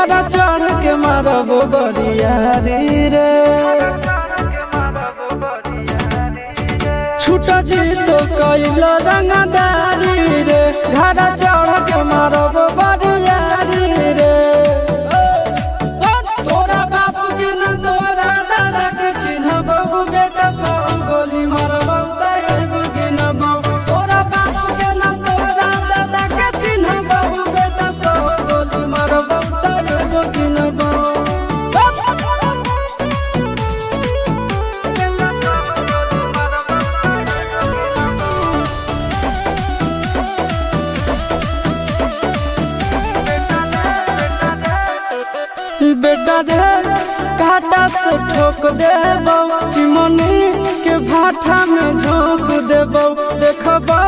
घड़ा चढ़ के मारब बरियारी रे छूट जी तो कैल रंगदारी रे घड़ा चढ़ के मारब बरियारी रे तोरा बापू के न तोरा दादा के चिन्हबहु बेटा सब गोली मारबहु तैगो गिनबहु तोरा बापू के न तोरा दादा के चिन्हबहु बेटा सब गोली मारबहु तैगो गिनबहु बेटा रे काटा से ठोक देबौ चिमनी के भाठा में झोंक देबौ देखबौ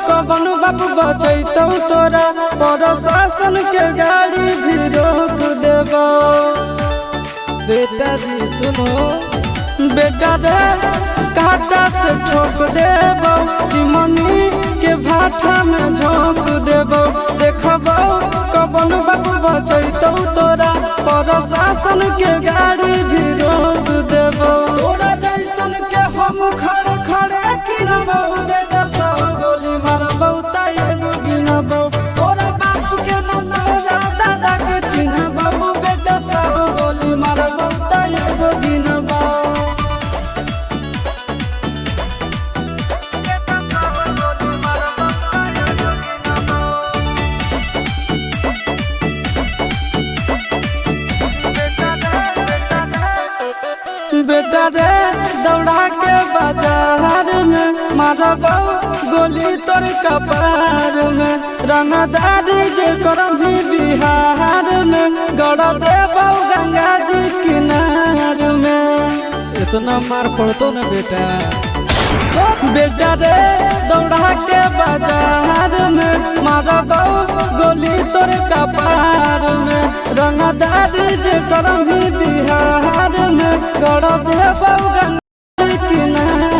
कवन बाबू बचैतौ तोरा प्रशासन के गाड़ी भी रोक देबौ बेटा जी सुनो बेटा रे काटा से ठोक देबौ चिमनी के भाठा में झोंक देबौ देखबौ कवन बाबू बचैतौ तोरा प्रशासन के गाड़ी भी रोक देबौ तोरा जैसन के हम खड़े खड़े गिनबौ बेटा सब गोली मारबौ तैगो गिनबौ तोरा बापू के न तोरा दादा के चिन्हबौ बेटा सब गोली मारबौ तैगो गिनबौ बेटा रे दौड़ा के बाजार में मारबौ गोली तोर कपार में रंगदारी जे करम भी बिहार में गड़ देबौ गंगा जी किनार में इतना मार पड़तो ना बेटा बेटा रे दौड़ा के बाजार में मारबौ गोली तोर कपार में रंगदारी जे करम भी बिहार में गड़ देबौ गंगा जी किनार